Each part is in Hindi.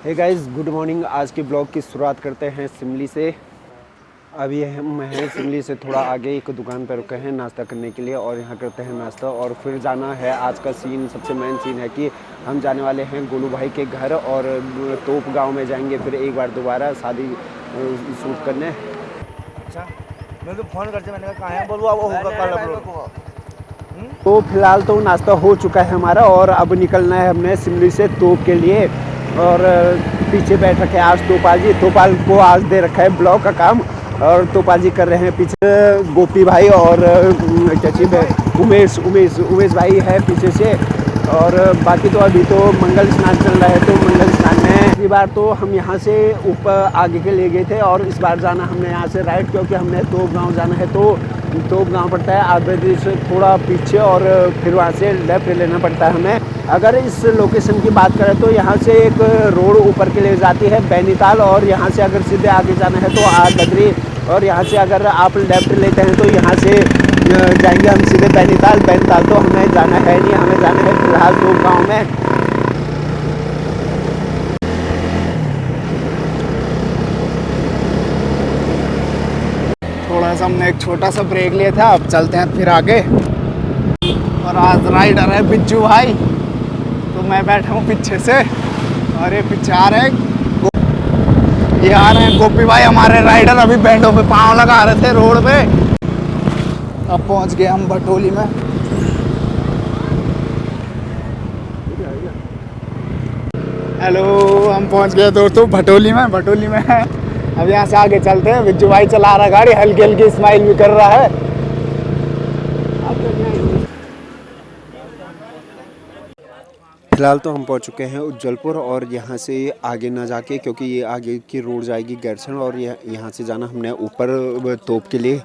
Hey guys, good morning. आज के ब्लॉग की शुरुआत करते हैं सिमली से। अभी हम हैं सिमली से थोड़ा आगे एक दुकान पर रुके हैं नाश्ता करने के लिए और यहाँ करते हैं नाश्ता और फिर जाना है। आज का सीन सबसे मेन सीन है कि हम जाने वाले हैं गोलू भाई के घर और तोप गांव में जाएंगे फिर एक बार दोबारा शादी शूट करने। अच्छा, मेरे को फ़ोन करते, मैंने कहा कहाँ है, बोलूँ अब होगा कल अपलोड। तो फिलहाल तो नाश्ता हो चुका है हमारा और अब निकलना है हमने सिमली से तोप के लिए। और पीछे बैठ रखे आज तोपाल को आज दे रखा है ब्लॉग का काम और तोपाल जी कर रहे हैं पीछे। गोपी भाई और उमेश भाई है पीछे से। और बाकी तो अभी तो मंगल स्नान चल रहा है, तो मंगल स्नान में पिछली बार तो हम यहाँ से ऊपर आगे के लिए गए थे और इस बार जाना हमने यहाँ से राइट, क्योंकि हमने तोप गाँव जाना है। तो तोप गाँव पड़ता है आगरा से थोड़ा पीछे और फिर वहाँ से लेफ्ट लेना पड़ता है हमें। अगर इस लोकेशन की बात करें तो यहाँ से एक रोड ऊपर के लिए जाती है बैनीताल, और यहाँ से अगर सीधे आगे जाना है तो आगरा, और यहाँ से अगर आप लेफ्ट लेते हैं तो यहाँ से जाएंगे हम सीधे बैनीताल तो हमें जाना है नहीं, हमें जाना है फिलहाल तोप गाँव में। थोड़ा सा हमने एक छोटा सा ब्रेक लिया था, अब चलते हैं फिर आगे। और आज राइडर है बिज्जू भाई, तो मैं बैठा हूँ पीछे से और ये पीछे आ रहे हैं ये आ रहे हैं गोपी भाई हमारे राइडर। अभी बैंडों पे पाँव लगा रहे थे रोड पे। अब पहुँच गए हम भटोली में। हेलो, हम पहुँच गए दोस्तों भटोली में अब यहाँ से आगे चलते हैं। बिज्जू भाई चला रहा गाड़ी, हल्की हल्की स्माइल भी कर रहा है। फिलहाल तो हम पहुंच चुके हैं उज्जवलपुर और यहाँ से आगे ना जाके, क्योंकि ये आगे की रोड जाएगी गैरसैंण और यहाँ से जाना हमने ऊपर तोप के लिए।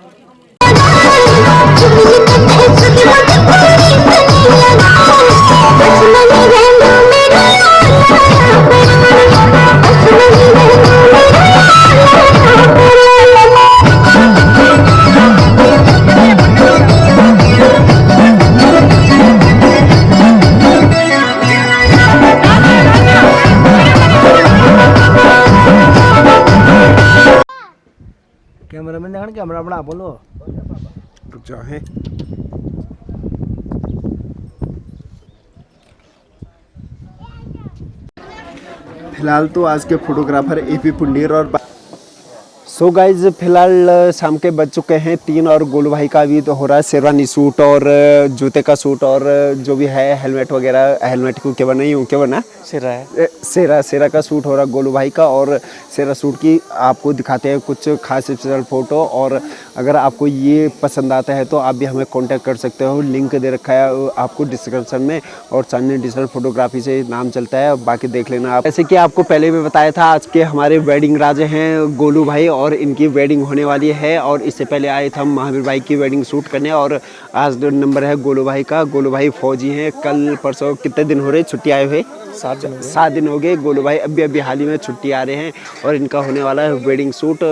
कैमरामैन देखा कैमरा बना बोलो रुक जाओ है। फिलहाल तो आज के फोटोग्राफर एपी पुंडीर और सो गाइज फिलहाल शाम के बज चुके हैं 3 और गोलू भाई का अभी तो हो रहा है शेरवानी सूट और जूते का सूट और जो भी है हेलमेट वगैरह। हेलमेट को क्या बना यूँ क्या बना सेरा का सूट हो रहा गोलू भाई का। और सेरा सूट की आपको दिखाते हैं कुछ खास स्पेशल फ़ोटो। और अगर आपको ये पसंद आता है तो आप भी हमें कांटेक्ट कर सकते हो, लिंक दे रखा है आपको डिस्क्रिप्शन में और चांदनी डिजिटल फोटोग्राफी से नाम चलता है, बाकी देख लेना आप। जैसे कि आपको पहले भी बताया था आज के हमारे वेडिंग राजे हैं गोलू भाई और इनकी वेडिंग होने वाली है। और इससे पहले आए थे हम महावीर भाई की वेडिंग शूट करने और आज नंबर है गोलू भाई का। गोलू भाई फौजी हैं, कल परसों कितने दिन हो रहे छुट्टी आए हुए? 7 दिन हो गए। गोलू भाई अभी हाल ही में छुट्टी आ रहे हैं और इनका होने वाला है वेडिंग शूट।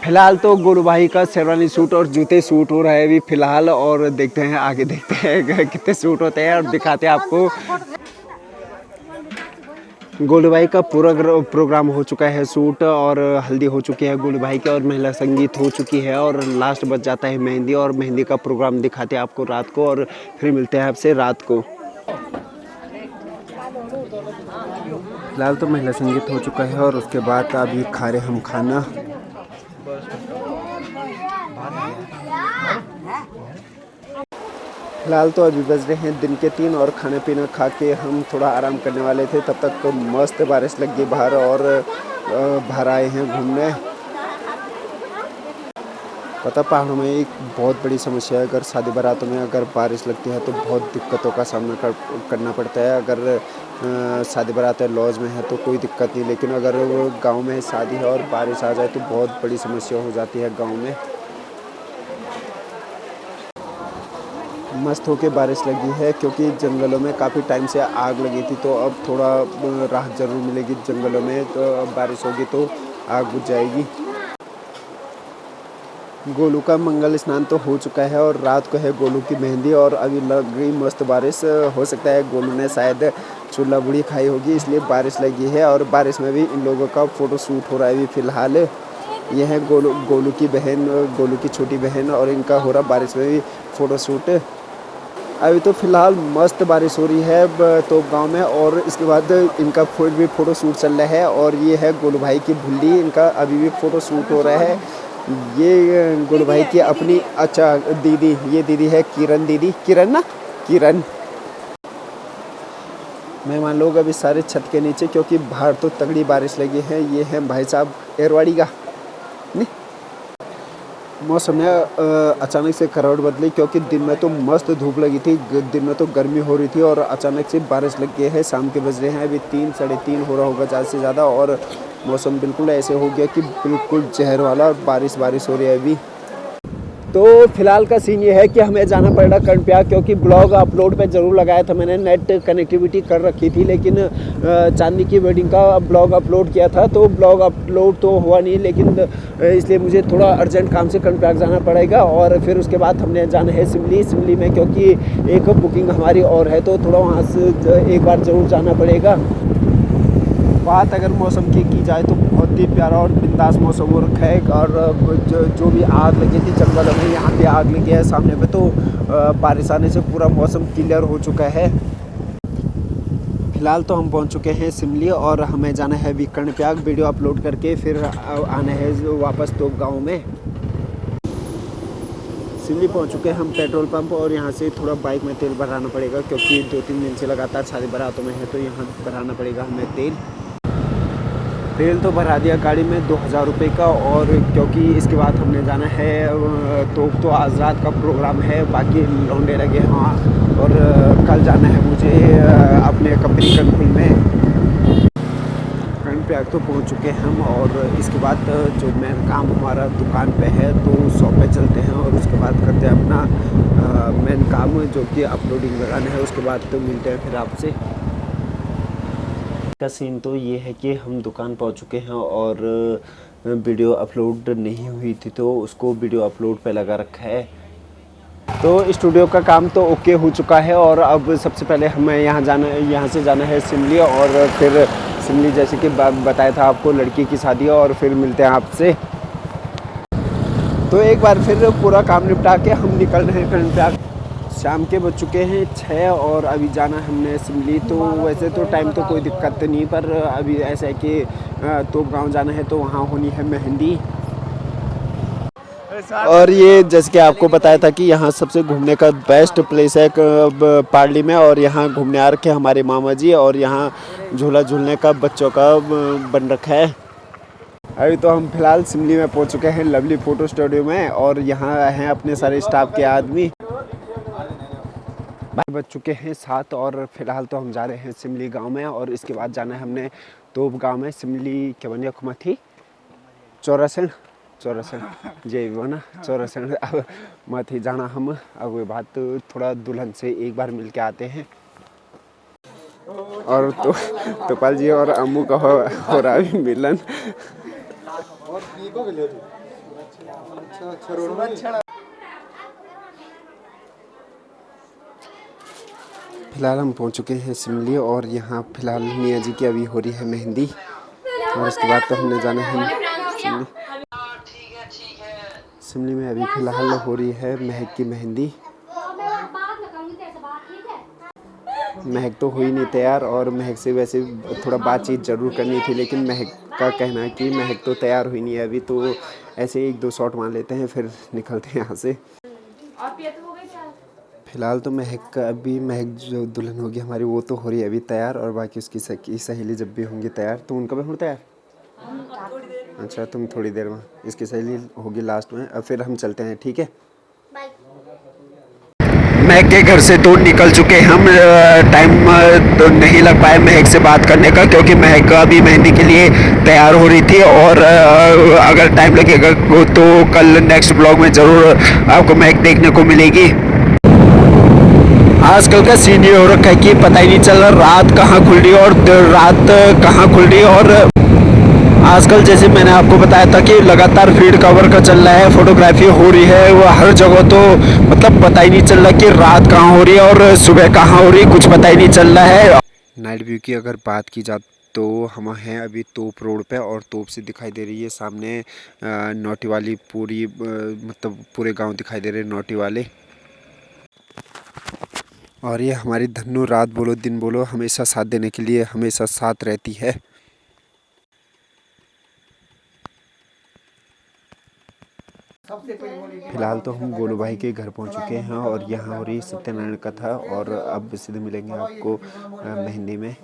फिलहाल तो गोलू भाई का शेरवानी सूट और जूते सूट हो रहा है अभी फिलहाल, और देखते हैं आगे देखते हैं कितने सूट होते हैं और दिखाते हैं आपको। गोलू भाई का पूरा प्रोग्राम हो चुका है, शूट और हल्दी हो चुकी है गोलू भाई की और महिला संगीत हो चुकी है और लास्ट बच जाता है मेहंदी। और मेहंदी का प्रोग्राम दिखाते हैं आपको रात को और फिर मिलते हैं आपसे रात को। फिलहाल तो महिला संगीत हो चुका है और उसके बाद अभी खा रहे हम खाना। फिलहाल तो अभी बज रहे हैं दिन के 3 और खाना पीना खा के हम थोड़ा आराम करने वाले थे, तब तक तो मस्त बारिश लग गई बाहर और बाहर आए हैं घूमने। पता पहाड़ों में एक बहुत बड़ी समस्या है, अगर शादी बारातों में अगर बारिश लगती है तो बहुत दिक्कतों का सामना करना पड़ता है। अगर शादी बारात लॉज में है तो कोई दिक्कत नहीं, लेकिन अगर वो गांव में शादी है और बारिश आ जाए तो बहुत बड़ी समस्या हो जाती है गांव में। मस्त होके बारिश लगी है क्योंकि जंगलों में काफ़ी टाइम से आग लगी थी, तो अब थोड़ा राहत ज़रूर मिलेगी जंगलों में। तो अब बारिश होगी तो आग बुझ जाएगी। गोलू का मंगल स्नान तो हो चुका है और रात को है गोलू की मेहंदी और अभी लग गई मस्त बारिश। हो सकता है गोलू ने शायद चूल्हा बुड़ी खाई होगी, इसलिए बारिश लगी है और बारिश में भी इन लोगों का फ़ोटो शूट हो रहा है अभी फ़िलहाल। ये है गोलू की बहन, गोलू की छोटी बहन, और इनका हो रहा बारिश में भी फ़ोटो शूट। अभी तो फ़िलहाल मस्त बारिश हो रही है तो गांव में, और इसके बाद इनका भी फ़ोटो शूट चल रहा है। और ये है गोलू भाई की भुल्ली, इनका अभी भी फ़ोटो शूट हो रहा है। ये गोलू भाई की अपनी अच्छा दीदी, ये दीदी है किरण दीदी, किरण मेहमान लोग अभी सारे छत के नीचे, क्योंकि बाहर तो तगड़ी बारिश लगी है। ये है भाई साहब एरवाड़ी का। नहीं, मौसम में अचानक से करवट बदली, क्योंकि दिन में तो मस्त धूप लगी थी, दिन में तो गर्मी हो रही थी, और अचानक से बारिश लग गई है। शाम के बज रहे हैं अभी 3 साढ़े 3 हो रहा होगा ज़्यादा से ज़्यादा, और मौसम बिल्कुल ऐसे हो गया कि बिल्कुल जहर वाला बारिश हो रही है अभी। तो फिलहाल का सीन ये है कि हमें जाना पड़ रहा कर्णप्रयाग, क्योंकि ब्लॉग अपलोड पे ज़रूर लगाया था मैंने, नेट कनेक्टिविटी कर रखी थी, लेकिन चांदनी की वेडिंग का ब्लॉग अपलोड किया था तो ब्लॉग अपलोड तो हुआ नहीं, लेकिन इसलिए मुझे थोड़ा अर्जेंट काम से कर्णप्रयाग जाना पड़ेगा। और फिर उसके बाद हमने जाना है सिमली में, क्योंकि एक बुकिंग हमारी और है, तो थोड़ा वहाँ से एक बार ज़रूर जाना पड़ेगा। बात अगर मौसम की जाए तो बहुत ही प्यारा और बिंदास मौसम हो रखा है। और जो भी आग लगी थी जंगलों में, यहाँ पे आग लगी है सामने पे, तो बारिश आने से पूरा मौसम क्लियर हो चुका है। फिलहाल तो हम पहुँच चुके हैं सिमली, और हमें जाना है अभी कर्णप्रयाग, वीडियो अपलोड करके फिर आना है वापस तो गाँव में। सिमली पहुँच चुके हैं हम पेट्रोल पंप, और यहाँ से थोड़ा बाइक में तेल भराना पड़ेगा, क्योंकि 2-3 दिन से लगातार सारे बारातों में है, तो यहाँ भराना पड़ेगा हमें तेल तो भरा दिया गाड़ी में 2000 रुपये का। और क्योंकि इसके बाद हमने जाना है तो आज रात का प्रोग्राम है, बाकी लौंडे लगे हाँ, और कल जाना है मुझे अपने कंपनी कंट्रोल में। कर्णप्रयाग तो पहुंच चुके हैं हम, और इसके बाद जो मेन काम हमारा दुकान पे है, तो शॉप पे चलते हैं, और उसके बाद करते हैं अपना मेन काम जो कि अपलोडिंग लगाना है। उसके बाद तो मिलते हैं फिर आपसे। का सीन तो ये है कि हम दुकान पहुंच चुके हैं, और वीडियो अपलोड नहीं हुई थी, तो उसको वीडियो अपलोड पे लगा रखा है। तो स्टूडियो का काम तो ओके हो चुका है, और अब सबसे पहले हमें यहाँ से जाना है सिमली, और फिर सिमली जैसे कि बताया था आपको लड़की की शादी है, और फिर मिलते हैं आपसे। तो एक बार फिर पूरा काम निपटा के हम निकल रहे हैं कर्णप्रयाग। शाम के बज चुके हैं 6, और अभी जाना हमने सिमली। तो वैसे तो टाइम तो कोई दिक्कत नहीं, पर अभी ऐसा है कि तो गांव जाना है, तो वहाँ होनी है मेहंदी। और ये जैसे कि आपको बताया था कि यहाँ सबसे घूमने का बेस्ट प्लेस है पार्ली में, और यहाँ घूमने आ रखे हमारे मामा जी, और यहाँ झूला झूलने का बच्चों का बन रखा है। अभी तो हम फिलहाल सिमली में पहुँच चुके हैं लवली फ़ोटो स्टूडियो में, और यहाँ हैं अपने सारे स्टाफ के आदमी। बज चुके हैं 7, और फिलहाल तो हम जा रहे हैं सिमली गांव में, और इसके बाद जाना है हमने तोप गांव में। सिमली केवनिया कुमाथी चौरासन जय वो ना चौरासन अब मथी जाना हम। अब वो बात थोड़ा दुल्हन से एक बार मिल के आते हैं। और तो तोपाल जी और अम्मू का हो रहा है मिलन। फिलहाल हम पहुंच चुके हैं सिमली, और यहाँ फिलहाल मियाँ जी की अभी हो रही है मेहंदी, और इसके बाद तो हमने जाना है सिमली में। अभी फिलहाल हो रही है महक की मेहंदी। महक तो हुई नहीं तैयार, और महक से वैसे थोड़ा बातचीत ज़रूर करनी थी, लेकिन महक का कहना है कि महक तो तैयार हुई नहीं है अभी, तो ऐसे 1-2 शॉट मार लेते हैं फिर निकलते हैं यहाँ से। फिलहाल तो महक जो दुल्हन होगी हमारी वो तो हो रही है अभी तैयार, और बाकी उसकी सहेली जब भी होंगी तैयार। तो उनका भी हो तैयार? अच्छा, तुम थोड़ी देर में, इसकी सहेली होगी लास्ट में, अब फिर हम चलते हैं, ठीक है। महक के घर से तो निकल चुके हम, टाइम तो नहीं लग पाया महक से बात करने का, क्योंकि महक अभी मेहंदी के लिए तैयार हो रही थी, और अगर टाइम लगेगा तो कल नेक्स्ट ब्लॉग में ज़रूर आपको महक देखने को मिलेगी। आजकल का सीन ये हो रखा है कि पता ही नहीं चल रहा रात कहाँ खुल रही है और रात कहाँ खुल रही है। और आजकल जैसे मैंने आपको बताया था कि लगातार फील्ड कवर का चल रहा है, फोटोग्राफी हो रही है वो हर जगह, तो मतलब पता ही नहीं चल रहा कि रात कहाँ हो रही है और सुबह कहाँ हो रही है, कुछ पता ही नहीं चल रहा है। नाइट व्यू की अगर बात की जाए तो हम हैं अभी तोप रोड पे, और तोप से दिखाई दे रही है सामने नौटी वाली पूरी मतलब पूरे गांव दिखाई दे रहे हैं नौटी वाले। और ये हमारी धन्नू रात बोलो दिन बोलो हमेशा साथ देने के लिए हमेशा साथ रहती है। फिलहाल तो हम गोलू भाई के घर पहुंच चुके हैं और यहाँ हो रही सत्यनारायण कथा, और अब सीधे मिलेंगे आपको मेहंदी में।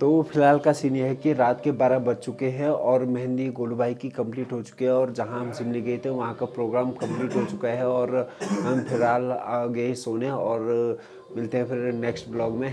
तो फिलहाल का सीन ये है कि रात के 12 बज चुके हैं और मेहंदी गोलू भाई की कंप्लीट हो चुकी है, और जहां हम सिमली गए थे वहां का प्रोग्राम कंप्लीट हो चुका है, और हम फिलहाल आ गए सोने, और मिलते हैं फिर नेक्स्ट ब्लॉग में।